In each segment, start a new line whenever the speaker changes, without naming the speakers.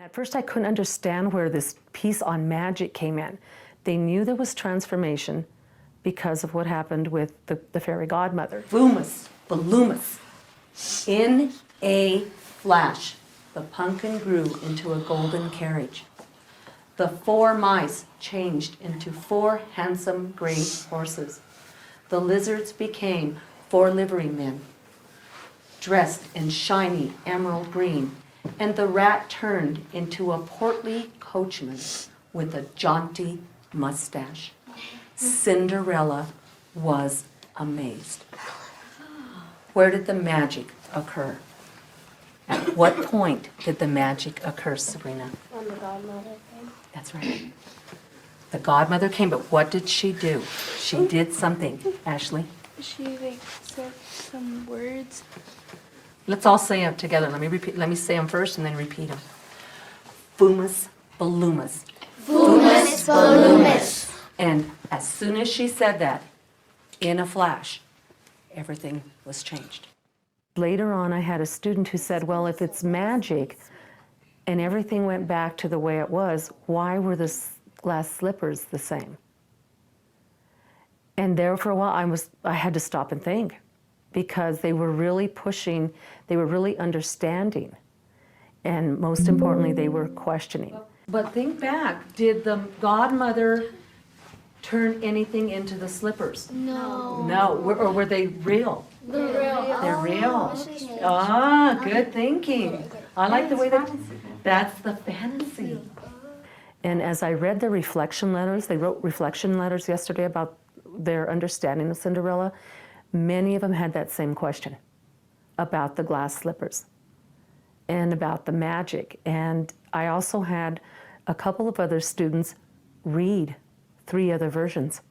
At first I couldn't understand where this piece on magic came in. They knew there was transformation because of what happened with the fairy godmother. Boomus, Baloomus. In a flash, the pumpkin grew into a golden carriage. The 4 mice changed into 4 handsome gray horses. The lizards became 4 livery men, dressed in shiny emerald green, and the rat turned into a portly coachman with a jaunty mustache. Cinderella was amazed. Where did the magic occur? At what point did the magic occur, Sabrina?
When the godmother came.
That's right. The godmother came, but what did she do? She did something. Ashley?
She said some words.
Let's all say them together. Let me say them first and then repeat them. Boomus, Baloomus.
Boomus, Baloomus.
And as soon as she said that, in a flash, everything was changed. Later on, I had a student who said, well, if it's magic and everything went back to the way it was, why were the glass slippers the same? And there for a while, I had to stop and think, because they were really pushing, they were really understanding, and most importantly, they were questioning. But think back, did the godmother turn anything into the slippers?
No.
No, or were they real?
They're real.
They're real. Ah, good thinking. I like the way that's the fantasy. And as I read the reflection letters, they wrote reflection letters yesterday about their understanding of Cinderella. Many of them had that same question about the glass slippers and about the magic. And I also had a couple of other students read 3 other versions.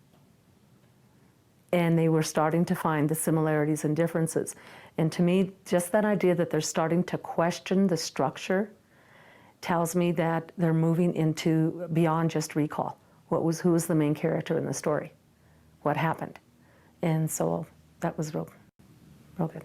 And they were starting to find the similarities and differences. And to me, just that idea that they're starting to question the structure tells me that they're moving into beyond just recall. Who was the main character in the story? What happened? And so that was real good.